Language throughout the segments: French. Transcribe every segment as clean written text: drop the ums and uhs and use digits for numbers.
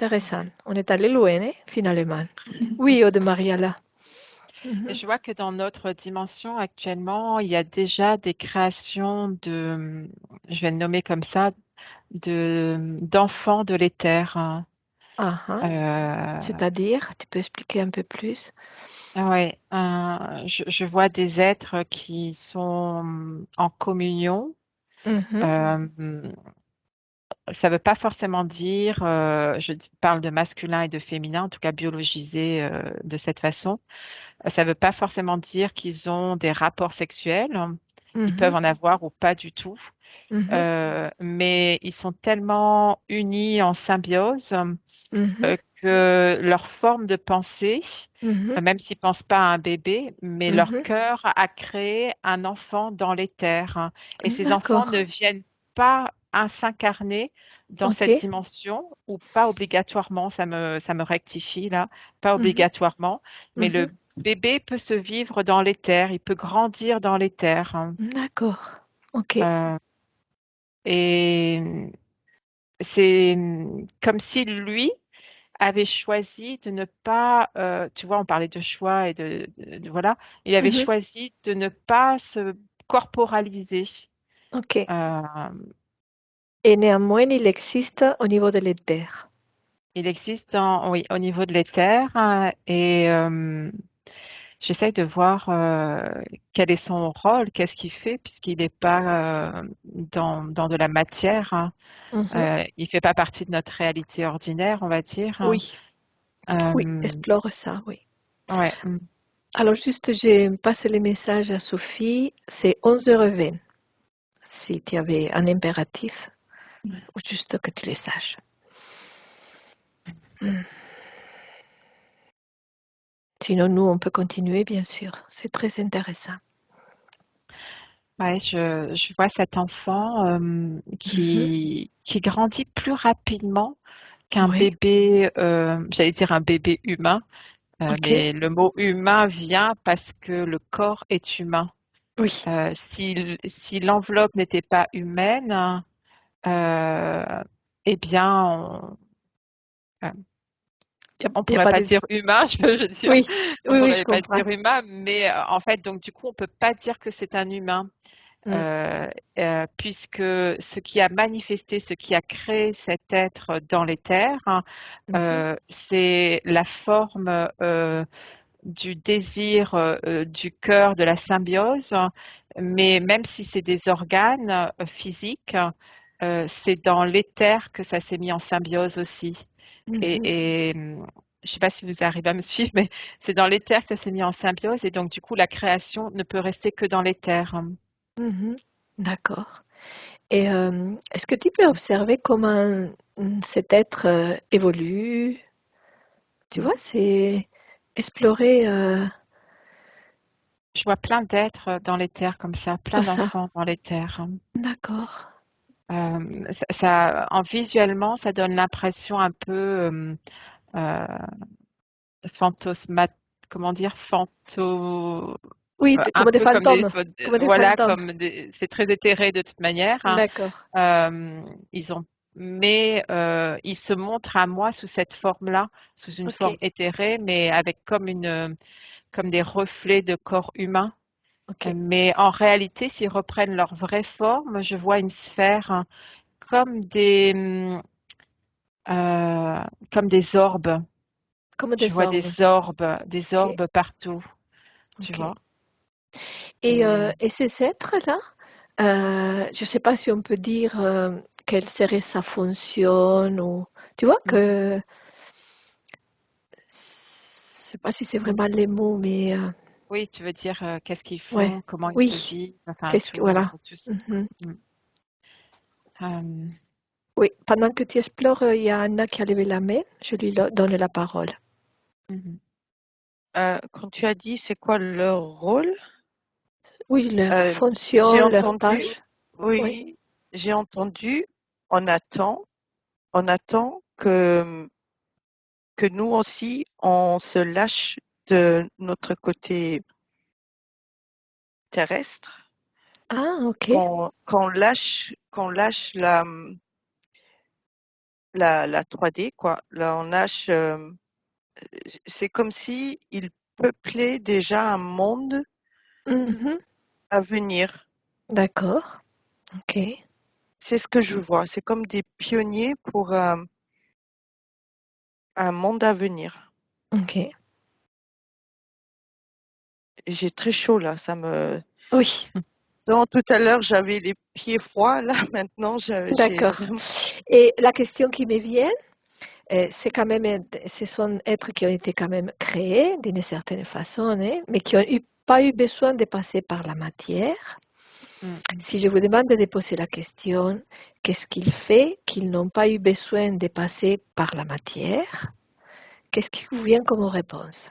intéressant. On est allé loin, hein, finalement. Oui, de Mariala. Et je vois que dans notre dimension actuellement, il y a déjà des créations je vais le nommer comme ça, d'enfants de l'éther, hein. Ah, ah. C'est-à-dire, tu peux expliquer un peu plus? Ouais, je vois des êtres qui sont en communion. Mhm, Euh, Ça ne veut pas forcément dire, parle de masculin et de féminin, en tout cas biologisé de cette façon. Ça ne veut pas forcément dire qu'ils ont des rapports sexuels. Ils mhm, peuvent en avoir ou pas du tout. mhm, Mais ils sont tellement unis en symbiose mhm, que leur forme de pensée, mhm, même s'ils ne pensent pas à un bébé, mais leur mhm. cœur a créé un enfant dans l'éther. Et ces enfants ne D'accord. viennent pas à s'incarner dans Ok. cette dimension, ou pas obligatoirement, ça me rectifie là, pas Mhm, obligatoirement, mais mhm. le bébé peut se vivre dans l'éther, il peut grandir dans l'éther. D'accord. Ok. Euh, et c'est comme si lui avait choisi de ne pas, tu vois, on parlait de choix et voilà, il avait Mhm. choisi de ne pas se corporaliser. Ok. Euh, Et néanmoins, il existe au niveau de l'éther. il existe oui, au niveau de l'éther et j'essaye de voir quel est son rôle, qu'est-ce qu'il fait, puisqu'il n'est pas dans de la matière, hein. Mhm. Il fait pas partie de notre réalité ordinaire, on va dire, hein. Oui. Oui, Euh, explore ça, oui. ouais. Alors juste, j'ai passé les messages à Sophie, c'est 11h20. Si tu avais un impératif, ou juste que tu le saches. Hmm. Sinon, nous, on peut continuer, bien sûr. C'est très intéressant. Ouais, je vois cet enfant Mhm. qui grandit plus rapidement qu'un Oui, bébé, j'allais dire un bébé humain, ok. mais le mot humain vient parce que le corps est humain. Oui, Si l'enveloppe n'était pas humaine, euh, eh bien, euh, il on n'y a pourrait pas pas de... dire humain, je veux dire, Oui, on oui, oui, je pourrait pas comprends. dire humain, mais en fait, donc du coup, on peut pas dire que c'est un humain. Hmm. euh, Puisque ce qui a manifesté, ce qui a créé cet être dans les terres, hein, Mhm. c'est la forme du désir, du cœur, de la symbiose, mais même si c'est des organes physiques, c'est dans l'éther que ça s'est mis en symbiose aussi. Mhm. Et je ne sais pas si vous arrivez à me suivre, mais c'est dans l'éther que ça s'est mis en symbiose, et donc du coup, la création ne peut rester que dans l'éther. Mhm. D'accord. Et est-ce que tu peux observer comment cet être évolue? Tu vois, c'est explorer Je vois plein d'êtres dans les terres comme ça, plein ça. d'enfants dans les terres. D'accord. Visuellement, ça donne l'impression un peu euh, fantasma, comment dire, Oui, un comme des peu comme fantômes. Comme des voilà, fantômes. c'est très éthéré de toute manière, hein. D'accord. Ils ont, mais ils se montrent à moi sous cette forme-là, sous une Ok. forme éthérée, mais avec comme des reflets de corps humain. Ok. Mais en réalité, s'ils reprennent leur vraie forme, je vois une sphère, hein, comme euh, comme des orbes. Comme Je des vois orbes. des Ok. orbes partout, tu Ok. vois. Et, Et et ces êtres-là, je ne sais pas si on peut dire quelle serait sa fonction ou tu vois Mhm, que je sais pas si c'est mhm. vraiment les mots, mais Oui, tu veux dire qu'est-ce qu'ils ouais. font, comment ils se Oui. vivent, enfin Qu'est-ce que tout, voilà. tout ça. Mhm. Mm. Euh, Oui. Pendant que tu explores, il y a Anna qui a levé la main. Je lui donne la parole. mhm. Quand tu as dit c'est quoi leur rôle, Oui, leur euh, fonction, j'ai leur entendu, tâche. Oui. oui, j'ai entendu, on attend, on attend que nous aussi, on se lâche de notre côté terrestre, Ah, ok. qu'on lâche la 3D, quoi. Là, on nage, c'est comme si il peuplait déjà un monde Mhm. à venir. D'accord. Ok. C'est ce que je vois. C'est comme des pionniers pour un monde à venir. Ok. Et j'ai très chaud là. Ça me. Oui. Non, tout à l'heure j'avais les pieds froids. Là, maintenant, j'ai D'accord. vraiment. Et la question qui me vient, c'est quand même, ce sont êtres qui ont été quand même créés d'une certaine façon, hein, mais qui n'ont pas eu besoin de passer par la matière. Si je vous demande de poser la question, qu'est-ce qu'il fait qu'ils n'ont pas eu besoin de passer par la matière? Qu'est-ce qui vous vient comme réponse?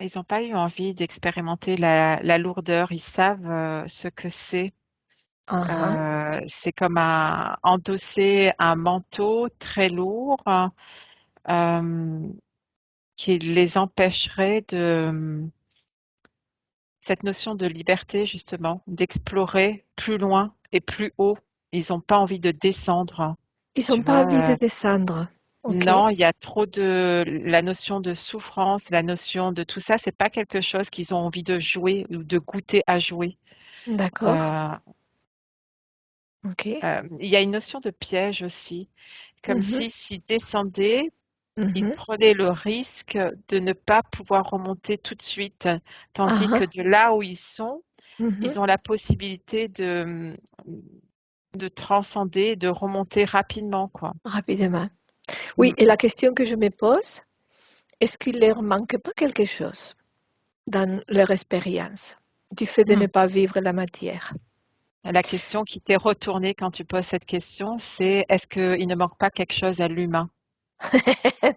Ils n'ont pas eu envie d'expérimenter la lourdeur. Ils savent ce que c'est. Ah, C'est comme endosser un manteau très lourd euh, qui les empêcherait de cette notion de liberté, justement, d'explorer plus loin et plus haut. Ils n'ont pas envie de descendre. ils Tu n'ont pas vois, envie de descendre. Ok, non, il y a trop de la notion de souffrance, la notion de tout ça, c'est pas quelque chose qu'ils ont envie de jouer ou de goûter à jouer. d'accord. Euh, Ok. il y a une notion de piège aussi, comme Mhm, si s'ils descendaient, ils mhm. prenaient le risque de ne pas pouvoir remonter tout de suite, tandis que Ah, de là où ils sont, mhm. ils ont la possibilité de transcender, de remonter rapidement, quoi. Rapidement. Oui, Mm. et la question que je me pose, est-ce qu'il leur manque pas quelque chose dans leur expérience du fait de ne Mm. pas vivre la matière? La question qui t'est retournée quand tu poses cette question, c'est est-ce qu'il ne manque pas quelque chose à l'humain?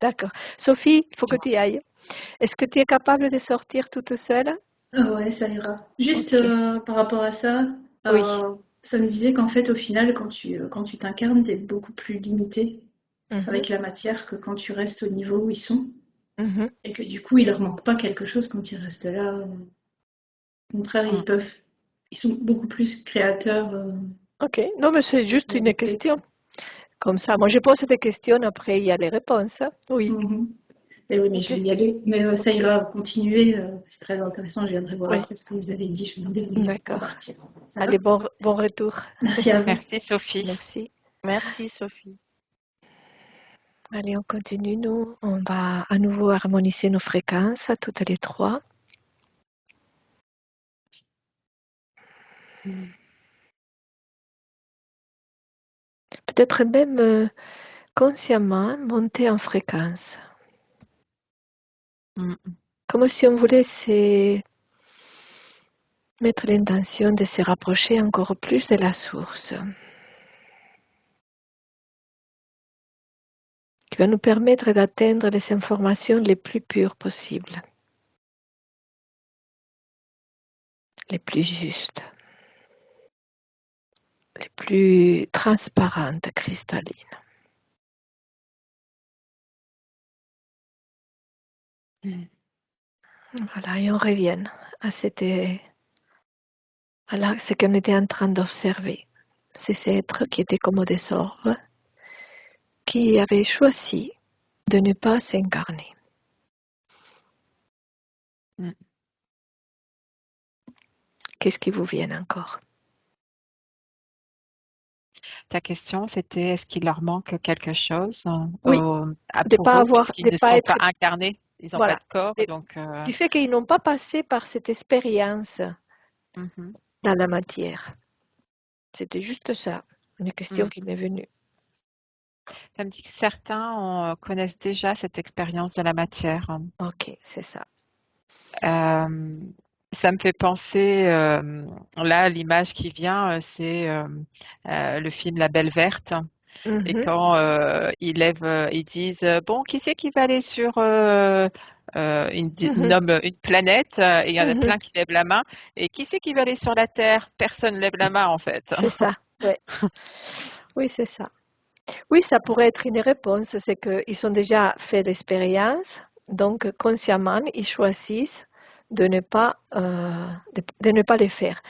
D'accord. Sophie, il faut que tu y ailles. Est-ce que tu es capable de sortir toute seule? Ah ouais, ça ira. Juste Ok. par rapport à ça, Oui. ça me disait qu'en fait, au final, quand tu t'incarnes, t'es beaucoup plus limité Mhm, avec la matière que quand tu restes au niveau où ils sont. mhm. Et que du coup, il leur manque pas quelque chose quand ils restent là. Au contraire, Mm. ils sont beaucoup plus créateurs Ok. Non, mais c'est de juste une réalité. question. Comme ça, moi je pose des questions, après il y a les réponses, hein. Oui. Mhm. Et oui, mais je Ok. vais y aller. Mais ça Ok. ira, continuer. C'est très intéressant. Je viendrai voir Oui. après ce que vous avez dit. Je vais me débrouiller pour D'accord. partir. Ça va? Allez, bon retour. Merci à vous. Merci Sophie. Merci. Merci, Sophie. Allez, on continue, nous. On va à nouveau harmoniser nos fréquences, toutes les trois. Peut-être même consciemment monter en fréquence. Mm. Comme si on voulait mettre l'intention de se rapprocher encore plus de la source, qui va nous permettre d'atteindre les informations les plus pures possibles, les plus justes, les plus transparentes, cristallines. Mm. Voilà, et on revient à ce qu'on était en train d'observer. Ces êtres qui étaient comme des orbes, qui avaient choisi de ne pas s'incarner. Mm. Qu'est-ce qui vous vient encore? Ta question, c'était est-ce qu'il leur manque quelque chose Oui, pour eux, puisqu'ils de ne pas sont être, pas incarnés, ils n'ont pas voilà, de corps, de- donc du fait qu'ils n'ont pas passé par cette expérience mhm. dans la matière. C'était juste ça, une question Mm. qui m'est venue. Ça me dit que certains connaissent déjà cette expérience de la matière. Ok, c'est ça. Euh, Ça me fait penser, là, l'image qui vient, c'est le film La Belle Verte. Et Mhm, quand ils disent, bon, qui c'est qui va aller sur mhm, une planète, et il y en a mhm. plein qui lèvent la main. Et qui c'est qui va aller sur la Terre? Personne lève la main, en fait. C'est ça, ouais. Oui, c'est ça. Oui, ça pourrait être une réponse, c'est qu'ils ont déjà fait l'expérience, donc consciemment, ils choisissent de ne pas, de ne pas les faire.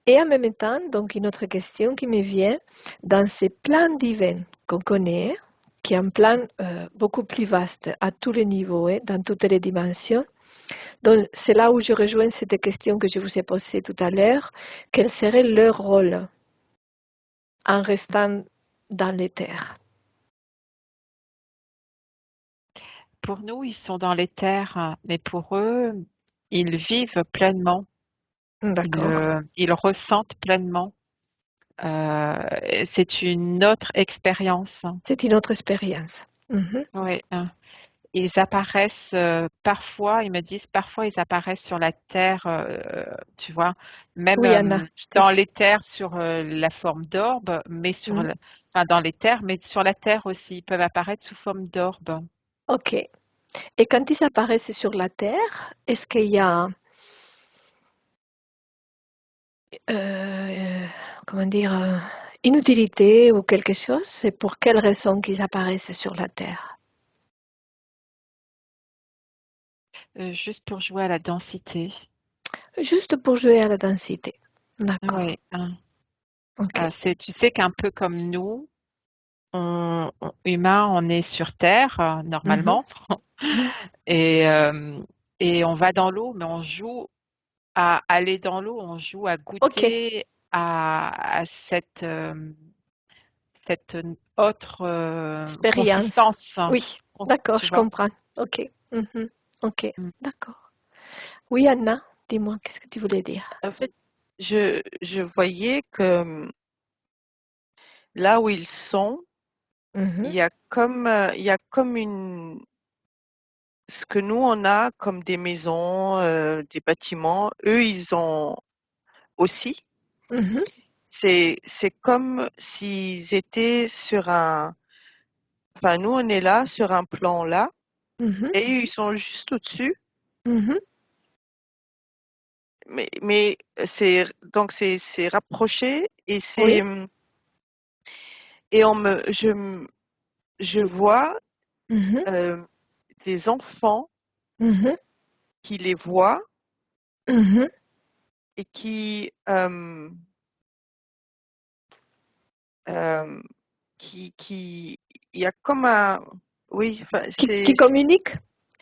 Et en même temps, donc une autre question qui me vient, dans ces plans divins qu'on connaît, qui est un plan beaucoup plus vaste à tous les niveaux, dans toutes les dimensions, donc c'est là où je rejoins cette question que je vous ai posée tout à l'heure, quel serait leur rôle en restant dans les terres? Pour nous, ils sont dans les terres, mais pour eux, ils vivent pleinement. D'accord, Ils ressentent pleinement. C'est une autre expérience. c'est une autre expérience. Mhm. Oui, ils apparaissent parfois, ils me disent parfois ils apparaissent sur la terre, tu vois, même Oui, Anna, je te... dans les terres sur la forme d'orbe, mais Mhm. enfin dans les terres, mais sur la terre aussi, ils peuvent apparaître sous forme d'orbe. Ok. Et quand ils apparaissent sur la Terre, est-ce qu'il y a, euh, comment dire, une utilité ou quelque chose? C'est pour quelle raison qu'ils apparaissent sur la Terre? Juste pour jouer à la densité. Juste pour jouer à la densité. D'accord. Oui, Ok. tu sais qu'un peu comme nous, humains, on est sur Terre Mhm. normalement et, euh, et on va dans l'eau, mais on joue à aller dans l'eau, on joue à Ok. goûter à cette autre Expérience. consistance, Oui. D'accord, tu je vois. comprends. Ok. Mhm. Ok. Mm. D'accord. Oui, Anna, dis-moi, qu'est-ce que tu voulais dire? En fait, je voyais que là où ils sont, Mhm. il y a comme ce que nous on a comme des maisons, des bâtiments, eux ils ont aussi. Mhm. C'est comme s'ils étaient sur enfin nous on est là sur un plan là Mhm. et ils sont juste au-dessus. Mhm. Mais c'est rapproché et Oui. et je vois Mhm. euh, des enfants Mhm. qui les voient Mhm. et euh, qui il y a comme un oui enfin Qui communique.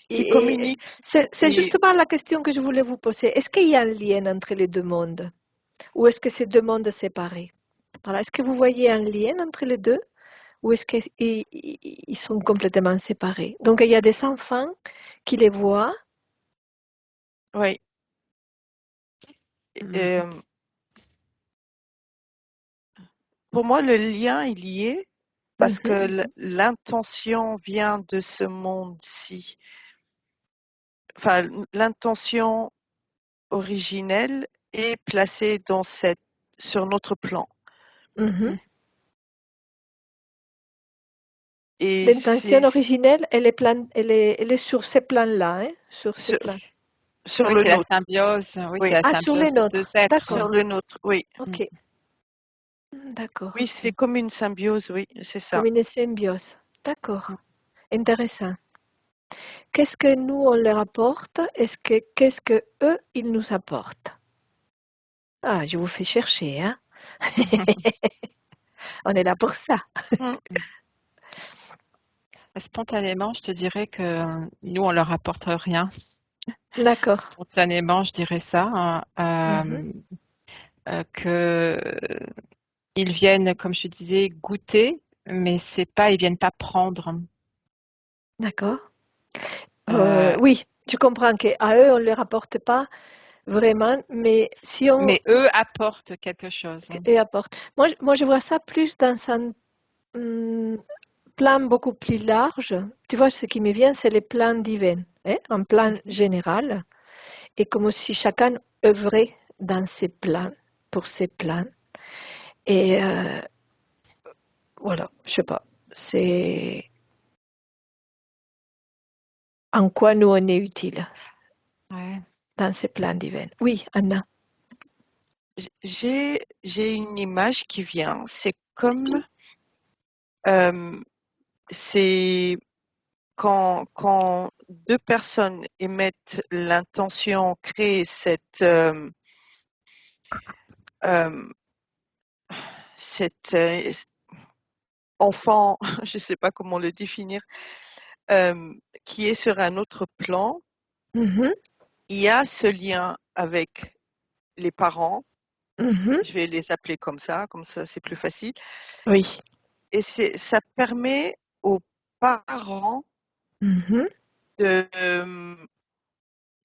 qui Et communiquent c'est et justement la question que je voulais vous poser. Est-ce qu'il y a un lien entre les deux mondes ou est-ce que c'est deux mondes séparés? Voilà. Est-ce que vous voyez un lien entre les deux ou est-ce qu'ils sont complètement séparés? Donc il y a des enfants qui les voient. oui. Mm. Et, pour moi, le lien il y est parce que Mhm. l'intention vient de ce monde-ci. Enfin, l'intention originelle est placée sur notre plan. Mhm. Mm. Et L'intention c'est originelle, elle est sur ces plans-là, hein, sur ces sur, plans. sur Oui, le c'est la nôtre. symbiose. Oui, c'est Oui, la Ah, sur les symbiose de deux nôtres. êtres. D'accord. sur le nôtre. Oui, Mm. Ok. D'accord. oui, c'est comme une symbiose. Oui, c'est ça. Comme une symbiose. Mm. D'accord. Intéressant. Qu'est-ce que nous on leur apporte? Qu'est-ce que eux ils nous apportent? Ah, je vous fais chercher, hein? On est là pour ça. Mm. Spontanément, je te dirais que nous, on leur apporte rien. D'accord. Spontanément, je dirais ça, Mhm. que ils viennent, comme je te disais, goûter, mais c'est pas, ils viennent pas prendre. D'accord. Euh, Oui, je comprends qu'à eux on ne leur apporte pas vraiment, mais si on mais eux apportent quelque chose. et apporte. Moi, je vois ça plus dans un plan beaucoup plus large. Tu vois, ce qui me vient, c'est les plans divins, hein, un plan Mhm. général, et comme si chacun œuvrait dans ses plans, pour ses plans. Et voilà, je sais pas. C'est en quoi nous on est utile Ouais. dans ces plans divins. Oui, Anna. J'ai une image qui vient. C'est comme euh, c'est quand deux personnes émettent l'intention, créent cet enfant, je ne sais pas comment le définir, qui est sur un autre plan, Mhm, il y a ce lien avec les parents. mhm. Je vais les appeler comme ça c'est plus facile. Oui. Et ça permet aux parents Mhm,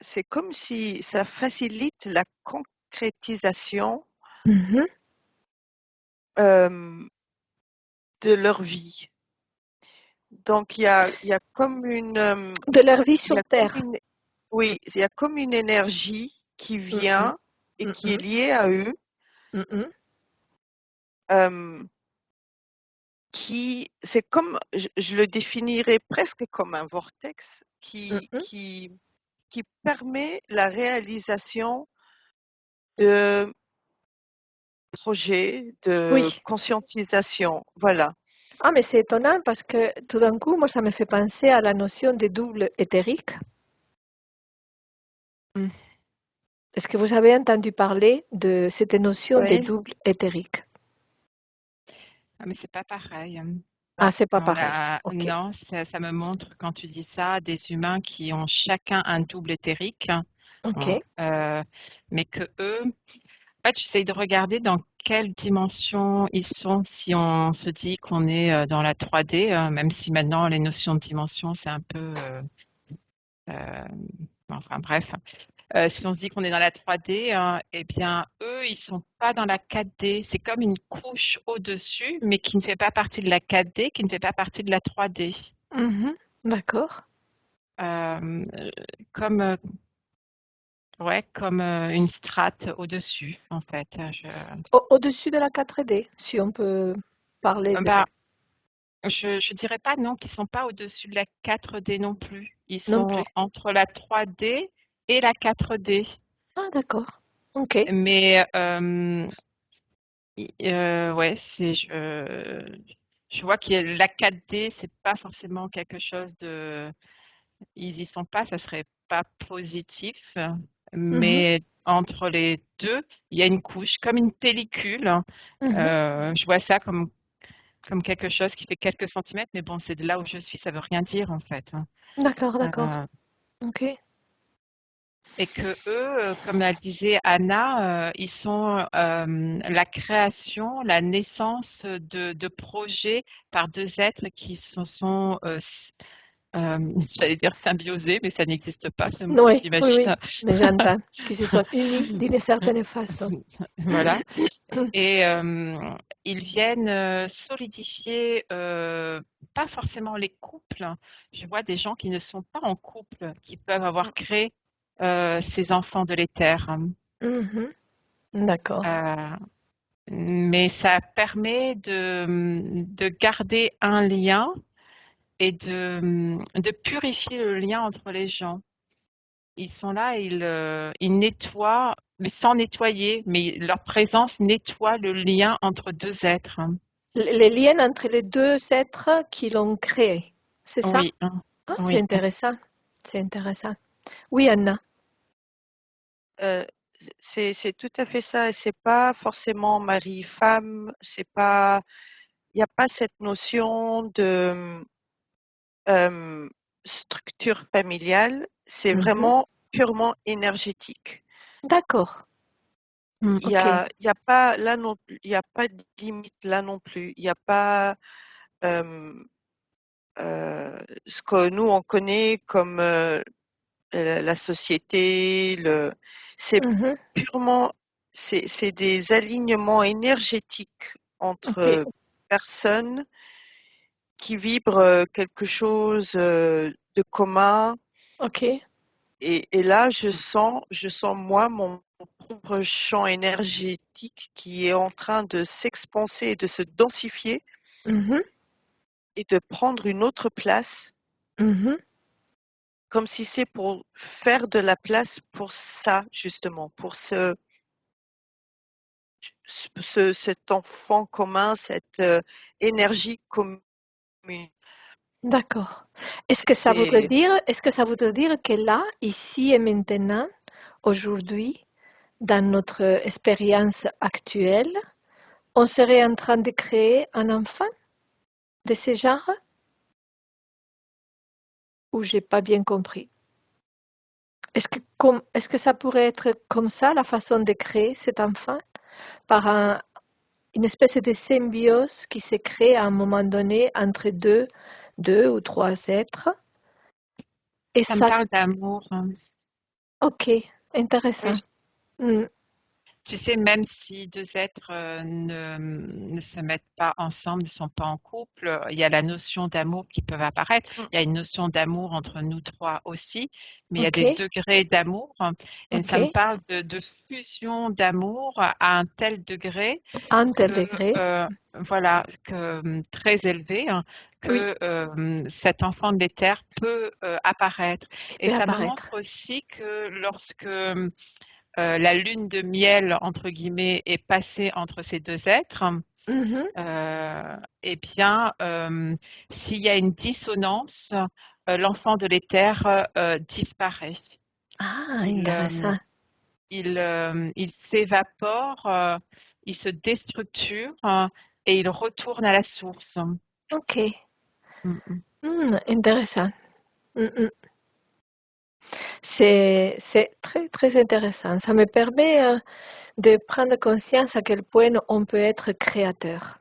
c'est comme si ça facilite la concrétisation mhm. de leur vie. Donc il y a comme De leur vie il y sur a comme Terre. oui, il y a comme une énergie qui Mhm, vient et qui est mhm, liée à eux, mhm, euh, c'est comme, je le définirais presque comme un vortex mhm. qui permet la réalisation de projets, de Oui. conscientisation. Voilà. Ah, mais c'est étonnant parce que tout d'un coup, moi, ça me fait penser à la notion de double éthérique. Mm. Est-ce que vous avez entendu parler de cette notion de Oui. double éthérique? Ah, mais c'est pas pareil. Ah, c'est pas Non, pareil. Ok. non, ça me montre quand tu dis ça, des humains qui ont chacun un double éthérique, Ok. hein, mais que eux, en fait, j'essaye de regarder dans quelle dimension ils sont. Si on se dit qu'on est dans la 3D, même si maintenant les notions de dimension, c'est un peu, euh, enfin bref. Si on se dit qu'on est dans la 3D, eh bien, eux, ils sont pas dans la 4D. C'est comme une couche au-dessus, mais qui ne fait pas partie de la 4D, qui ne fait pas partie de la 3D. Mhm. D'accord. Euh, comme, ouais, comme une strate au-dessus, en fait. Au-dessus de la 4D, si on peut parler de... Bah, je dirais pas non, qu'ils sont pas au-dessus de la 4D non plus. Ils Non sont plus. entre la 3D et la 4D. Ah, d'accord. Ok. Mais ouais, je vois que la 4D, c'est pas forcément quelque chose de. Ils y sont pas, ça serait pas positif. Mhm, Mais entre les deux, il y a une couche, comme une pellicule. mhm. Je vois ça comme quelque chose qui fait quelques centimètres, mais bon, c'est de là où je suis, ça veut rien dire en fait, hein. D'accord, d'accord. Euh, Ok. et que eux, comme elle disait Anna, ils sont la création, la naissance de projets par deux êtres qui se sont, j'allais dire symbiosés, mais ça n'existe pas ce mot, Oui, oui, j'imagine. oui. Mais j'entends qu'ils se sont unis d'une certaine façon. Voilà. Et ils viennent solidifier, pas forcément les couples. Je vois des gens qui ne sont pas en couple, qui peuvent avoir créé ces enfants de l'éther. Mhm. D'accord. Euh, mais ça permet de garder un lien et de purifier le lien entre les gens. Ils sont là, ils nettoient, mais sans nettoyer, mais leur présence nettoie le lien entre deux êtres. Les liens entre les deux êtres qui l'ont créé, c'est ça? Oui, hein, Ah, c'est oui. intéressant. C'est intéressant. Oui, Anna. Euh, c'est tout à fait ça. Et c'est pas forcément mari-femme. C'est pas, il n'y a pas cette notion de euh, structure familiale. C'est Mhm. vraiment purement énergétique. D'accord. Mm. Ok. Il y a pas là non plus, il y a pas de limite là non plus. Il n'y a pas euh, ce que nous on connaît comme la société. C'est Mhm. purement, c'est des alignements énergétiques Ok. entre personnes qui vibrent quelque chose de commun. Ok. Et là, je sens moi mon propre champ énergétique qui est en train de s'expanser et de se densifier Mhm. et de prendre une autre place, Mhm. comme si c'est pour faire de la place pour ça, justement, pour cet enfant commun, cette énergie commune. D'accord. Est-ce que ça voudrait dire que là, ici et maintenant, aujourd'hui, dans notre expérience actuelle, on serait en train de créer un enfant de ce genre? Ou j'ai pas bien compris? Est-ce que ça pourrait être comme ça, la façon de créer cet enfant? Par une espèce de symbiose qui se crée à un moment donné entre deux ou trois êtres. Et Ça me ça, parle d'amour. ok, intéressant. Oui, Mm, Tu sais, même si deux êtres ne se mettent pas ensemble, ne sont pas en couple, il y a la notion d'amour qui peut apparaître. mm, Il y a une notion d'amour entre nous trois aussi, mais il y a ok, des degrés d'amour. Et ok. ça me parle de fusion d'amour à un tel degré Un tel que, degré, voilà, très élevé, hein, oui, que cet enfant de l'éther peut apparaître. qui Et peut ça me montre apparaître. aussi que lorsque la lune de miel, entre guillemets, est passée entre ces deux êtres, Mhm. eh bien, s'il y a une dissonance, l'enfant de l'éther disparaît. Ah, Il, intéressant. il s'évapore, il se déstructure et il retourne à la source. Ok. Mm, mm. Intéressant. Mm, mm. C'est très, très intéressant. Ça me permet de prendre conscience à quel point on peut être créateur.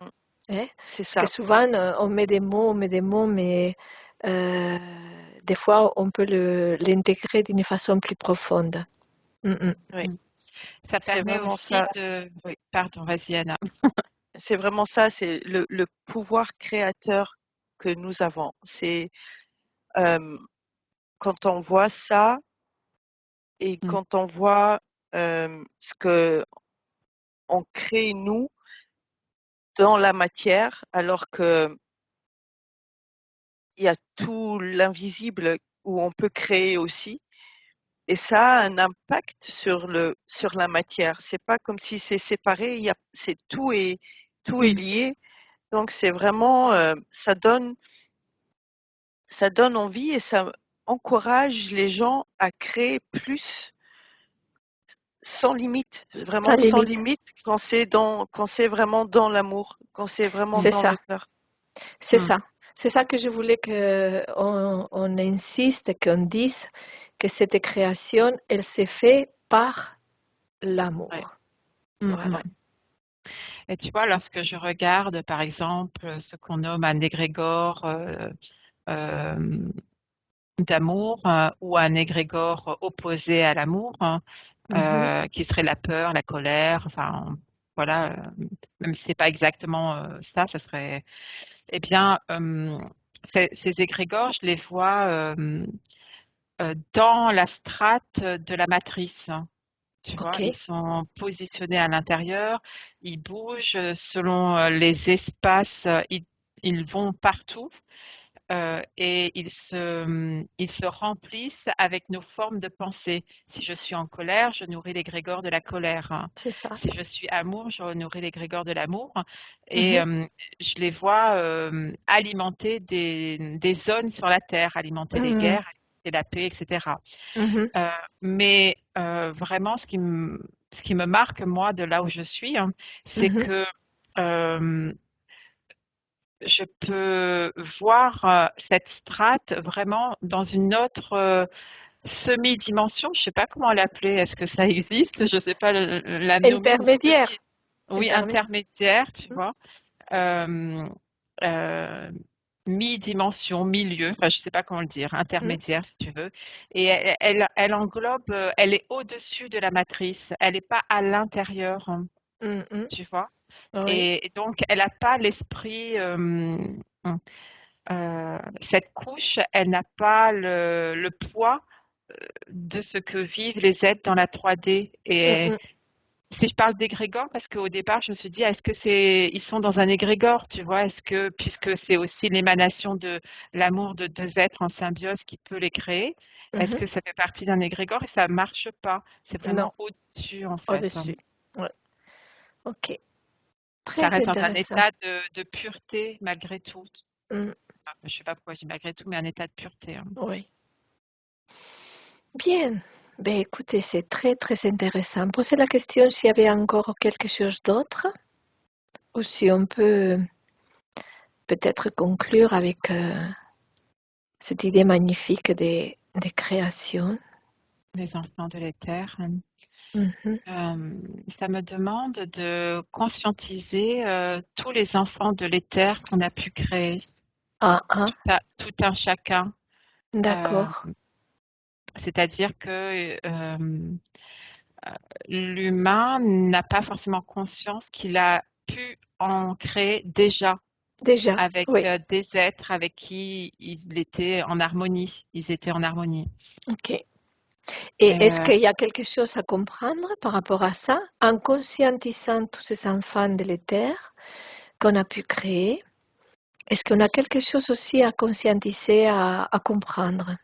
mm. Hein. C'est Parce que ça. souvent, on met des mots, mais des fois, on peut l'intégrer d'une façon plus profonde. Mm, mm. Oui, Mm. Ça c'est permet vraiment aussi ça. de... Oui, Pardon, vas-y Anna. c'est vraiment ça. C'est le pouvoir créateur que nous avons. C'est euh, quand on voit ça et Mm, quand on voit ce que on crée nous dans la matière, alors que il y a tout l'invisible où on peut créer aussi. Et ça a un impact sur la matière. C'est pas comme si c'est séparé. C'est tout est Mm. lié. Donc c'est vraiment ça donne envie et ça encourage les gens à créer plus sans limite, Sans vraiment sans limite. limite quand c'est vraiment dans l'amour, quand c'est vraiment C'est mm, dans le ça. cœur. C'est mm. ça. C'est ça que je voulais qu'on insiste, qu'on dise que cette création, elle s'est faite par Ouais, l'amour. Mm, mm. Voilà. ouais. Et tu vois, lorsque je regarde, par exemple, ce qu'on nomme un égrégore euh, d'amour ou un égrégore opposé à l'amour, hein, Mhm. qui serait la peur, la colère, enfin, voilà, même si c'est pas exactement ça, ça serait, eh bien, ces égrégores, je les vois dans la strate de la matrice. Tu vois, ils OK. sont positionnés à l'intérieur, ils bougent selon les espaces, ils vont partout et ils se remplissent avec nos formes de pensée. Si je suis en colère, je nourris l'égrégore de la colère, hein. C'est ça. Si je suis amour, je nourris l'égrégore de l'amour. Et Mhm. je les vois alimenter des zones sur la Terre, alimenter les Mhm. guerres, alimenter la paix, etc. Mhm. Mais vraiment, ce qui me marque, moi, de là où je suis, hein, c'est Mhm. que euh, je peux voir cette strate vraiment dans une autre semi-dimension. Je ne sais pas comment l'appeler. Est-ce que ça existe? Je ne sais pas la nommer, une Intermédiaire. oui, Intermédiaire. intermédiaire, tu vois. Euh, euh, mi-dimension, milieu, enfin je ne sais pas comment le dire, Mhm. intermédiaire si tu veux. Et elle englobe, elle est au-dessus de la matrice, elle n'est pas à l'intérieur, hein, Mhm. tu vois. Oui. Et donc elle n'a pas l'esprit, cette couche, elle n'a pas le poids de ce que vivent les êtres dans la 3D. Et Mhm. si je parle d'égrégore, parce qu'au départ, je me suis dit, est-ce que c'est, ils sont dans un égrégore, tu vois, est-ce que, puisque c'est aussi l'émanation de l'amour de deux êtres en symbiose qui peut les créer, est-ce Mhm. que ça fait partie d'un égrégore et ça marche pas? C'est Non, vraiment au-dessus, en fait. au-dessus. Ouais. OK. Ça Très reste dans un intéressant. état de pureté malgré tout. Mhm. je sais pas pourquoi je dis malgré tout, mais un état de pureté. Hein. Oui. Bien. Ben, écoutez, c'est très, très intéressant. Posez la question s'il y avait encore quelque chose d'autre ou si on peut peut-être conclure avec cette idée magnifique des créations. Les enfants de l'éther. Mhm. Ça me demande de conscientiser tous les enfants de l'éther qu'on a pu créer, Ah, ah, tout un chacun. Euh, d'accord. C'est-à-dire que l'humain n'a pas forcément conscience qu'il a pu en créer déjà Déjà, avec oui. des êtres avec qui il était en harmonie. Ils étaient en harmonie. Ok. Et est-ce Euh, qu'il y a quelque chose à comprendre par rapport à ça, en conscientisant tous ces enfants de l'éther qu'on a pu créer? Est-ce qu'on a quelque chose aussi à conscientiser, à comprendre?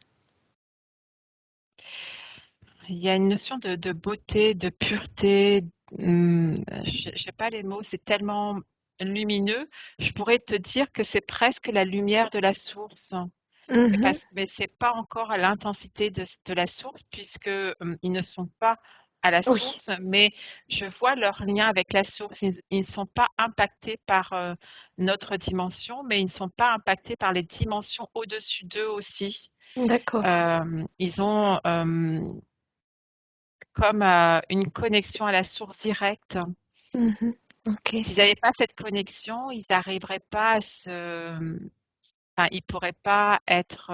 il y a une notion de beauté, de pureté. Je sais pas les mots, c'est tellement lumineux. Je pourrais te dire que c'est presque la lumière de la source. Mhm. Mais c'est pas encore à l'intensité de la source puisque ils ne sont pas à la Oui, source, mais je vois leur lien avec la source. Ils ne sont pas impactés par notre dimension, mais ils ne sont pas impactés par les dimensions au-dessus d'eux aussi. d'accord. Ils ont comme une connexion à la source directe. Mhm. Ok. S'ils n'avaient pas cette connexion, ils n'arriveraient pas à enfin, ils pourraient pas être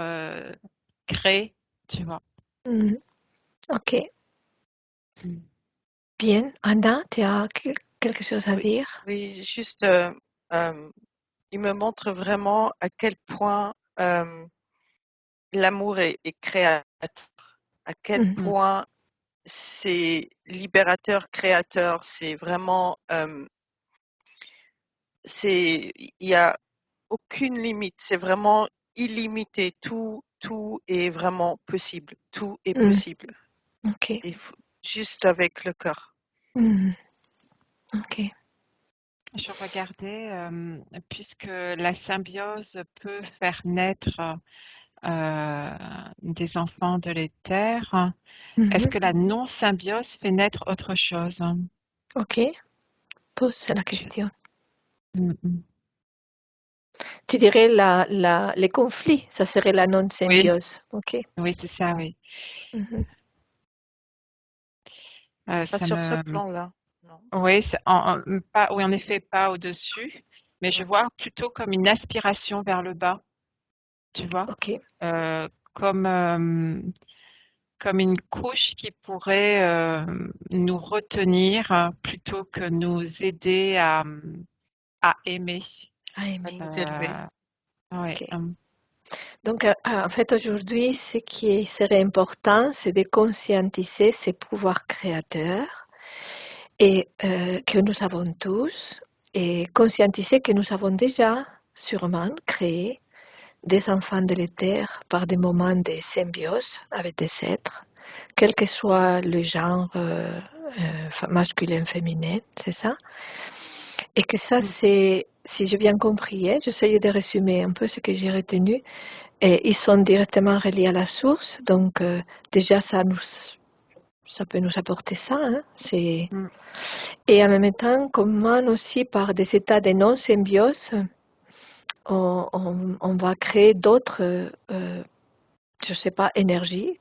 créés, tu vois. Mhm. Ok. Mm. Bien. Anna, tu as quelque chose à Oui, dire? oui, juste, il me montre vraiment à quel point l'amour est créateur, à quel Mhm. Mm. point c'est libérateur, créateur, c'est vraiment, il y a aucune limite, c'est vraiment illimité, tout est vraiment possible, tout est Mhm. possible, Ok. et juste avec le cœur. Mhm. Ok. Je regardais, puisque la symbiose peut faire naître des enfants de l'éther, est-ce Mhm. que la non-symbiose fait naître autre chose? Ok. Pose la Je- question. Mm, mm. Tu dirais les conflits, ça serait la Oui, non-symbiose. Ok. oui, c'est ça, oui. Mhm. Pas Ça sur ce me, plan-là, non. oui, pas, oui, en effet, pas au-dessus, mais je Ouais. vois plutôt comme une aspiration vers le bas, tu vois, Ok. Euh, comme comme une couche qui pourrait nous retenir plutôt que nous aider à aimer. Ah, À aimé. nous élever. Ouais, Ok. Donc, en fait, aujourd'hui, ce qui serait important, c'est de conscientiser ces pouvoirs créateurs et que nous avons tous, et conscientiser que nous avons déjà sûrement créé des enfants de l'éther par des moments de symbiose avec des êtres, quel que soit le genre masculin, féminin, c'est ça? Et que ça, mm, c'est, si j'ai bien compris, j'essaye de résumer un peu ce que j'ai retenu, et ils sont directement reliés à la source, donc déjà ça peut nous apporter ça, hein, mm. et en même temps, comment aussi par des états de non-symbiose, on va créer d'autres, je ne sais pas, énergies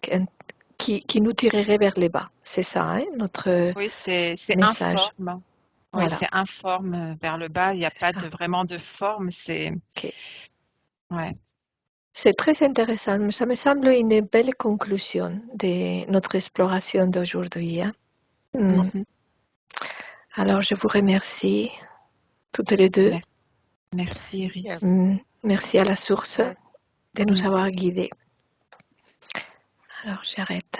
qui nous tireraient vers les bas. C'est ça, hein, notre Oui, c'est message. informe. Oui, Voilà, c'est informe vers le bas. Il n'y a c'est pas ça. vraiment de forme. Ok. Ouais. C'est très intéressant. Mais ça me semble une belle conclusion de notre exploration d'aujourd'hui, hein. Mm. Mhm. Alors, je vous remercie toutes les deux. Mer- Merci, Merci à Iris. vous. Merci à la source Ouais. de nous Mm. avoir guidés. Alors, j'arrête.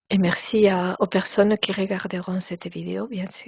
Et merci aux personnes qui regarderont cette vidéo, bien sûr.